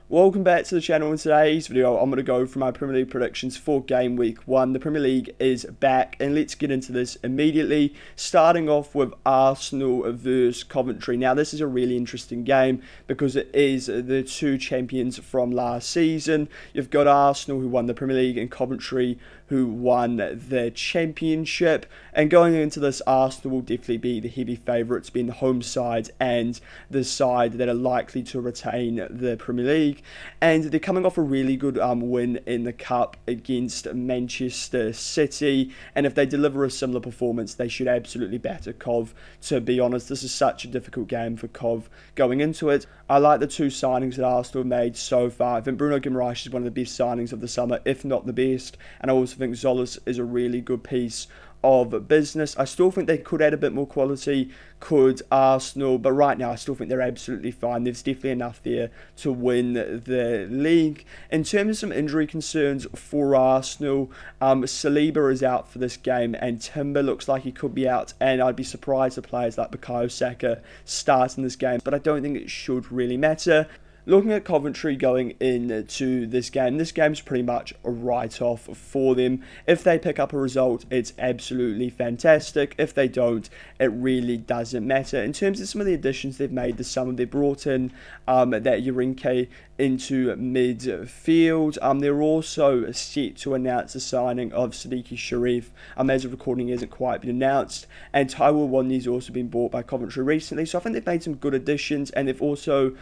Welcome back to the channel. In today's video, I'm going to go through my Premier League predictions for Game Week 1. The Premier League is back, and let's get into this immediately, starting off with Arsenal versus Coventry. Now, this is a really interesting game because it is the two champions from last season. You've got Arsenal, who won the Premier League, and Coventry, who won the Championship. And going into this, Arsenal will definitely be the heavy favourites, being the home side and the side that are likely to retain the Premier League. And they're coming off a really good win in the Cup against Manchester City. And if they deliver a similar performance, they should absolutely batter Cov. To be honest, this is such a difficult game for Cov going into it. I like the two signings that Arsenal have made so far. I think Bruno Guimaraes is one of the best signings of the summer, if not the best. And I also think Zolis is a really good piece of business. I still think they could add a bit more quality, could Arsenal, but right now I still think they're absolutely fine. There's definitely enough there to win the league. In terms of some injury concerns for Arsenal, Saliba is out for this game, and Timber looks like he could be out, and I'd be surprised if players like Bukayo Saka start in this game, but I don't think it should really matter. Looking at Coventry going into this game's pretty much a write-off for them. If they pick up a result, it's absolutely fantastic. If they don't, it really doesn't matter. In terms of some of the additions they've made this summer, they brought in that Urinke into midfield. They're also set to announce the signing of Siddiqui Sharif. As of recording, hasn't quite been announced. And Taiwo Wadney's also been bought by Coventry recently. So I think they've made some good additions, and they've also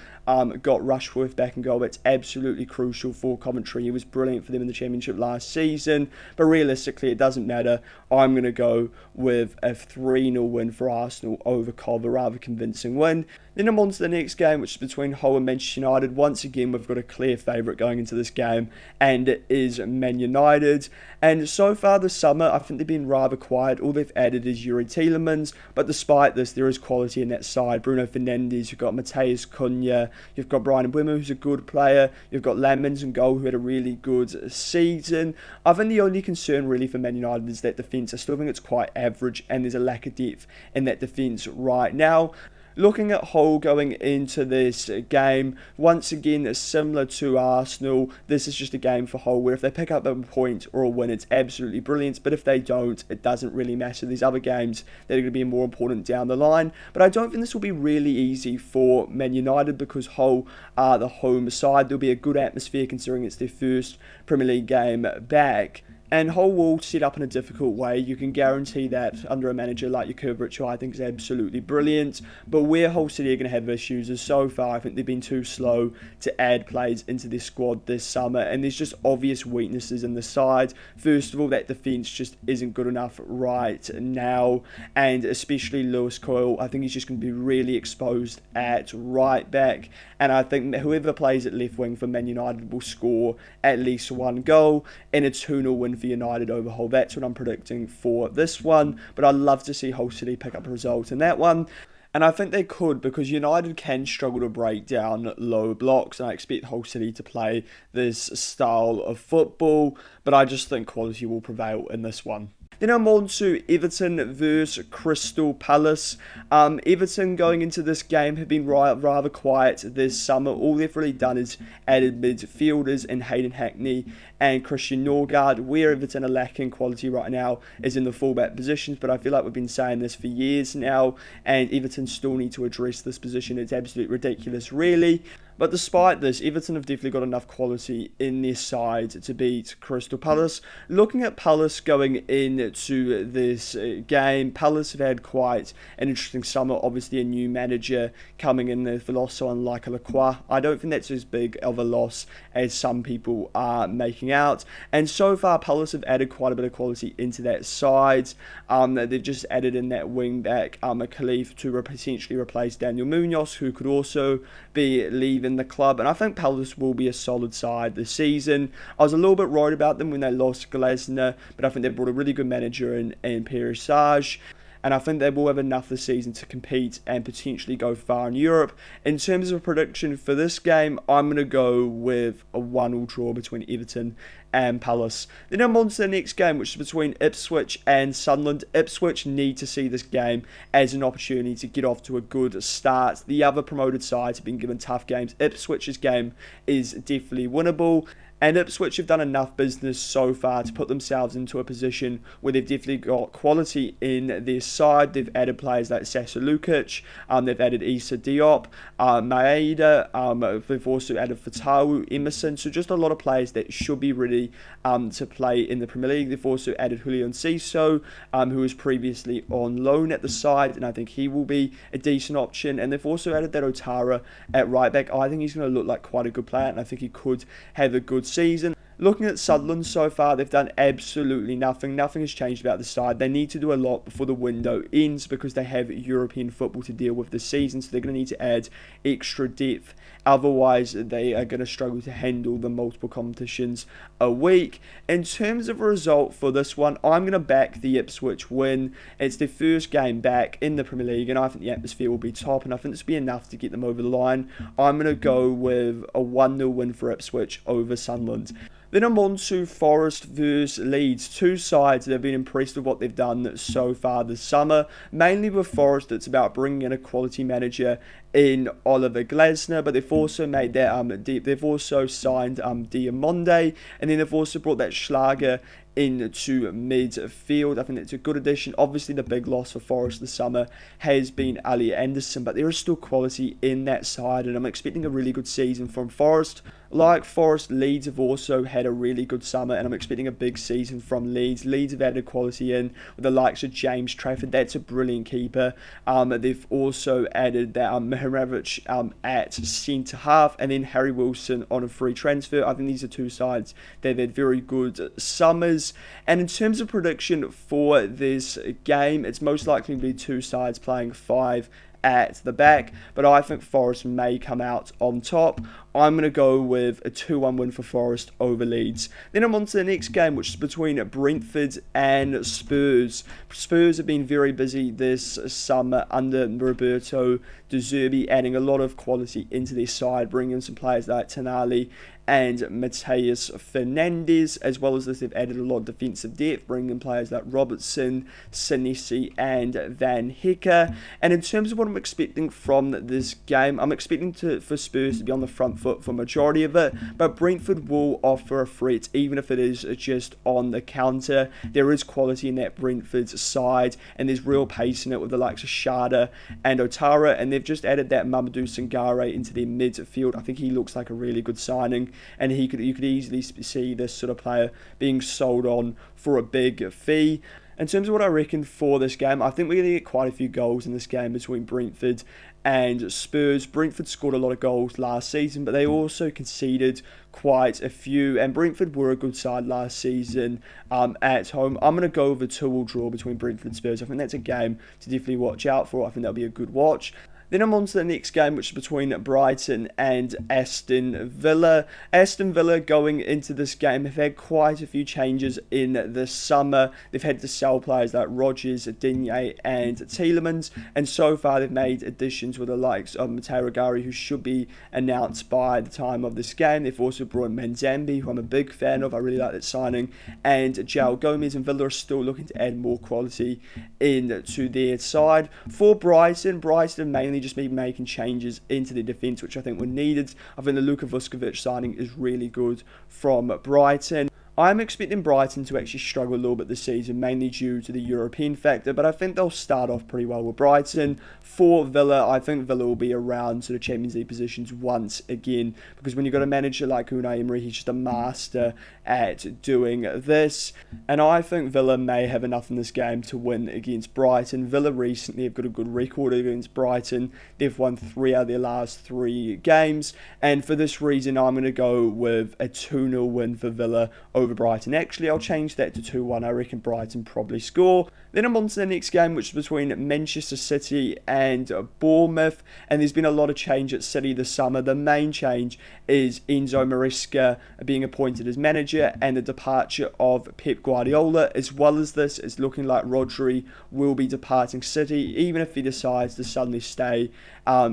got Rushworth back in goal. That's absolutely crucial for Coventry. He was brilliant for them in the Championship last season. But realistically, it doesn't matter. I'm going to go with a 3-0 win for Arsenal over Cov, a rather convincing win. Then I'm on to the next game, which is between Hull and Manchester United. Once again, we've got a clear favourite going into this game, and it is Man United. And so far this summer, I think they've been rather quiet. All they've added is Yuri Tielemans, but despite this, there is quality in that side. Bruno Fernandes, you've got Mateus Cunha, you've got Brian Mbeumo, who's a good player, you've got Lamins in goal, who had a really good season. I think the only concern really for Man United is that defence. I still think it's quite average, and there's a lack of depth in that defence right now. Looking at Hull going into this game, once again, similar to Arsenal, this is just a game for Hull where if they pick up a point or a win, it's absolutely brilliant. But if they don't, it doesn't really matter. There's other games that are going to be more important down the line. But I don't think this will be really easy for Man United because Hull are the home side. There'll be a good atmosphere considering it's their first Premier League game back. And Hull will set up in a difficult way. You can guarantee that under a manager like Jukovic, who I think is absolutely brilliant. But where Hull City are going to have issues is so far, I think they've been too slow to add players into their squad this summer. And there's just obvious weaknesses in the side. First of all, that defence just isn't good enough right now. And especially Lewis Coyle, I think he's just going to be really exposed at right back. And I think whoever plays at left wing for Man United will score at least one goal in a 2-0 win for United over Hull. That's what I'm predicting for this one, but I'd love to see Hull City pick up a result in that one. And I think they could because United can struggle to break down low blocks, and I expect Hull City to play this style of football, but I just think quality will prevail in this one. Then I'm on to Everton versus Crystal Palace. Everton going into this game have been rather quiet this summer. All they've really done is added midfielders in Hayden Hackney and Christian Norgard. Where Everton are lacking quality right now is in the fullback positions, but I feel like we've been saying this for years now, and Everton still need to address this position. It's absolutely ridiculous, really. But despite this, Everton have definitely got enough quality in their side to beat Crystal Palace. Looking at Palace going into this game, Palace have had quite an interesting summer. Obviously, a new manager coming in there for loss, someone like Lacroix. I don't think that's as big of a loss as some people are making out. And so far, Palace have added quite a bit of quality into that side. They've just added in that wing back, Khalif, to potentially replace Daniel Munoz, who could also be leaving the club, and I think Palace will be a solid side this season. I was a little bit worried about them when they lost Glasner, but I think they've brought a really good manager in Perisic. and I think they will have enough this season to compete and potentially go far in Europe. In terms of prediction for this game, I'm going to go with a 1-1 draw between Everton and Palace. Then I'm on to the next game, which is between Ipswich and Sunderland. Ipswich need to see this game as an opportunity to get off to a good start. The other promoted sides have been given tough games. Ipswich's game is definitely winnable, and Ipswich have done enough business so far to put themselves into a position where they've definitely got quality in their side. They've added players like Sasa Lukic, they've added Issa Diop, Maeda, they've also added Fatawu, Emerson, so just a lot of players that should be ready to play in the Premier League. They've also added Julian Ciso, who was previously on loan at the side, and I think he will be a decent option. And they've also added that Otara at right back. I think he's going to look like quite a good player, and I think he could have a good season. Looking at Sunderland so far, they've done absolutely nothing. Nothing has changed about the side. They need to do a lot before the window ends because they have European football to deal with this season, so they're going to need to add extra depth. Otherwise, they are going to struggle to handle the multiple competitions a week. In terms of a result for this one, I'm going to back the Ipswich win. It's their first game back in the Premier League, and I think the atmosphere will be top, and I think this will be enough to get them over the line. I'm going to go with a 1-0 win for Ipswich over Sunderland. Then I'm on to Forest vs Leeds. Two sides that have been impressed with what they've done so far this summer. Mainly with Forest, it's about bringing in a quality manager in Oliver Glasner, but they've also made that they've also signed Diamonde, and then they've also brought that Schlager into midfield. I think it's a good addition. Obviously, the big loss for Forest this summer has been Ali Anderson, but there is still quality in that side, and I'm expecting a really good season from Forest. Like Forest, Leeds have also had a really good summer, and I'm expecting a big season from Leeds. Leeds have added quality in with the likes of James Trafford. That's a brilliant keeper. They've also added that Mihajlovic at centre half, and then Harry Wilson on a free transfer. I think these are two sides that have had very good summers. And in terms of prediction for this game, it's most likely to be two sides playing 5 at the back, but I think Forest may come out on top. I'm going to go with a 2-1 win for Forest over Leeds. Then I'm on to the next game, which is between Brentford and Spurs. Spurs have been very busy this summer under Roberto De Zerbi, adding a lot of quality into their side, bringing in some players like Tonali and Mateus Fernandes. As well as this, they've added a lot of defensive depth, bringing in players like Robertson, Senesi and Van Hecker. And in terms of what I'm expecting from this game, I'm expecting for Spurs to be on the front foot for a majority of it, but Brentford will offer a threat, even if it is just on the counter. There is quality in that Brentford side, and there's real pace in it with the likes of Shada and Otara, and they've just added that Mamadou Sangare into their midfield. I think he looks like a really good signing, and you could easily see this sort of player being sold on for a big fee. In terms of what I reckon for this game, I think we're going to get quite a few goals in this game between Brentford and Spurs. Brentford scored a lot of goals last season, but they also conceded quite a few, and Brentford were a good side last season at home. I'm going to go with a 2-2 draw between Brentford and Spurs. I think that's a game to definitely watch out for. I think that'll be a good watch. Then I'm on to the next game, which is between Brighton and Aston Villa. Aston Villa going into this game have had quite a few changes in the summer. They've had to sell players like Rodgers, Digne and Tielemans, and so far they've made additions with the likes of Matteo Regari, who should be announced by the time of this game. They've also brought in Manzambi, who I'm a big fan of. I really like that signing, and João Gomez, and Villa are still looking to add more quality into their side. For Brighton mainly just been making changes into their defence, which I think were needed. I think the Luka Vuskovic signing is really good from Brighton. I'm expecting Brighton to actually struggle a little bit this season, mainly due to the European factor, but I think they'll start off pretty well with Brighton. For Villa, I think Villa will be around sort of Champions League positions once again, because when you've got a manager like Unai Emery, he's just a master at doing this, and I think Villa may have enough in this game to win against Brighton. Villa recently have got a good record against Brighton. They've won 3 out of their last 3 games, and for this reason, I'm going to go with a 2-0 win for Villa over over Brighton. Actually, I'll change that to 2-1. I reckon Brighton probably score. Then I'm on to the next game, which is between Manchester City and Bournemouth. And there's been a lot of change at City this summer. The main change is Enzo Maresca being appointed as manager and the departure of Pep Guardiola. As well as this, it's looking like Rodri will be departing City. Even if he decides to suddenly stay,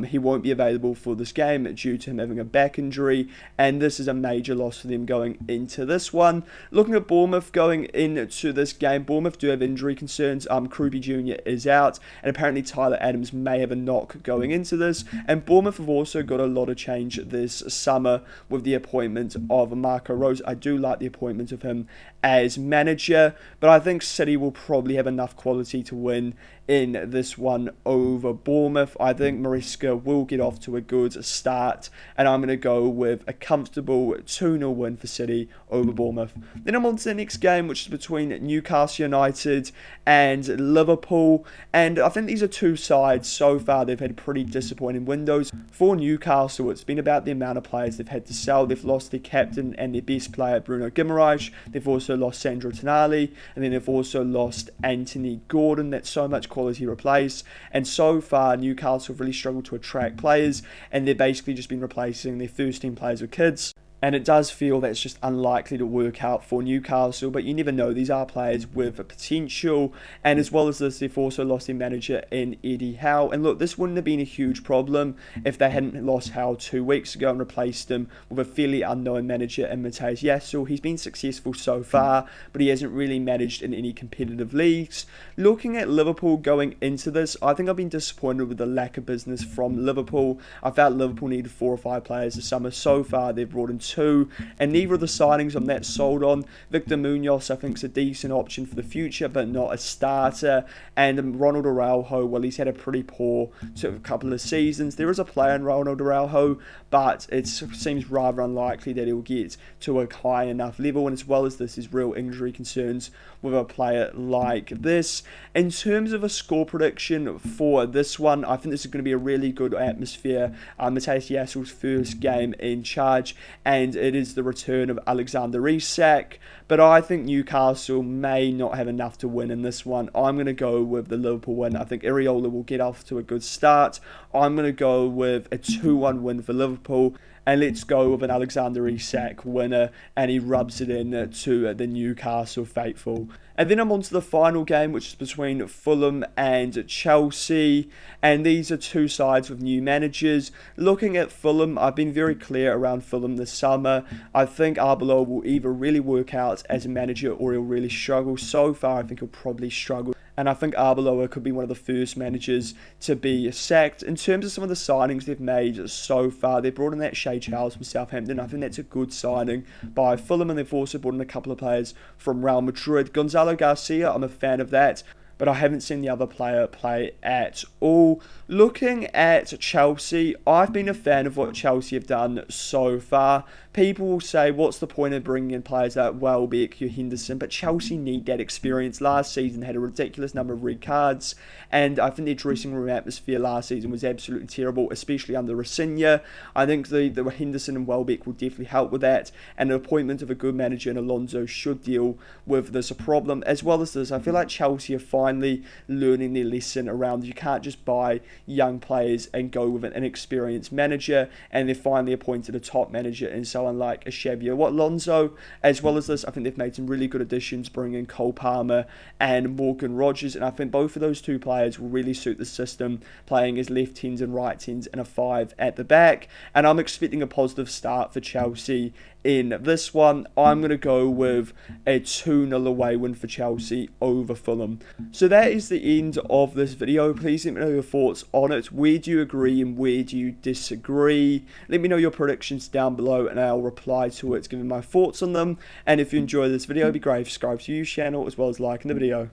he won't be available for this game due to him having a back injury. And this is a major loss for them going into this one. Looking at Bournemouth going into this game, Bournemouth do have injury concerns. Krupi Jr. is out, and apparently Tyler Adams may have a knock going into this. And Bournemouth have also got a lot of change this summer with the appointment of Marco Rose. I do like the appointment of him as manager, but I think City will probably have enough quality to win in this one over Bournemouth. I think Maresca will get off to a good start, and I'm going to go with a comfortable 2-0 win for City over Bournemouth. Then I'm on to the next game, which is between Newcastle United and Liverpool, and I think these are two sides so far they've had pretty disappointing windows. For Newcastle, it's been about the amount of players they've had to sell. They've lost their captain and their best player, Bruno Guimaraes. They've also lost Sandro Tonali, and then they've also lost Anthony Gordon. That's so much quality replace, and so far Newcastle have really struggled to attract players, and they've basically just been replacing their first team players with kids. And it does feel that it's just unlikely to work out for Newcastle, but you never know. These are players with potential, and as well as this, they've also lost their manager in Eddie Howe. And look, this wouldn't have been a huge problem if they hadn't lost Howe 2 weeks ago and replaced him with a fairly unknown manager in Matthias Yassel. He's been successful so far, but he hasn't really managed in any competitive leagues. Looking at Liverpool going into this, I think I've been disappointed with the lack of business from Liverpool. I felt Liverpool needed 4 or 5 players this summer. So far, they've brought in 2, and neither of the signings I'm that sold on. Victor Munoz, I think, is a decent option for the future, but not a starter. And Ronald Araujo, well, he's had a pretty poor sort of couple of seasons. There is a player in Ronald Araujo, but it seems rather unlikely that he'll get to a high enough level. And as well as this, is real injury concerns with a player like this. In terms of a score prediction for this one, I think this is going to be a really good atmosphere. Matthias Yassel's first game in charge, and it is the return of Alexander Isak, but I think Newcastle may not have enough to win in this one. I'm going to go with the Liverpool win. I think Areola will get off to a good start. I'm going to go with a 2-1 win for Liverpool, and let's go with an Alexander Isak winner, and he rubs it in to the Newcastle faithful. And then I'm on to the final game, which is between Fulham and Chelsea. And these are two sides with new managers. Looking at Fulham, I've been very clear around Fulham this summer. I think Arbeloa will either really work out as a manager or he'll really struggle. So far, I think he'll probably struggle. And I think Arbeloa could be one of the first managers to be sacked. In terms of some of the signings they've made so far, they've brought in that Shea Charles from Southampton. I think that's a good signing by Fulham, and they've also brought in a couple of players from Real Madrid. Gonzalo Garcia, I'm a fan of that, but I haven't seen the other player play at all. Looking at Chelsea, I've been a fan of what Chelsea have done so far. People will say, what's the point of bringing in players like Welbeck, Henderson? But Chelsea need that experience. Last season had a ridiculous number of red cards, and I think their dressing room atmosphere last season was absolutely terrible, especially under Rafinha. I think the Henderson and Welbeck will definitely help with that, and the appointment of a good manager in Alonso should deal with this problem. As well as this, I feel like Chelsea are finally learning their lesson around you can't just buy young players and go with an inexperienced manager, and they've finally appointed a top manager in someone like Xabi Alonso. As well as this, I think they've made some really good additions, bringing in Cole Palmer and Morgan Rogers, and I think both of those two players will really suit the system, playing as left hands and right hands and a 5 at the back. And I'm expecting a positive start for Chelsea in this one. I'm going to go with a 2-0 away win for Chelsea over Fulham. So that is the end of this video. Please let me know your thoughts on it. Where do you agree and where do you disagree? Let me know your predictions down below, and I'll reply to it, giving my thoughts on them. And if you enjoyed this video, it'd be great if you subscribe to the channel as well as liking the video.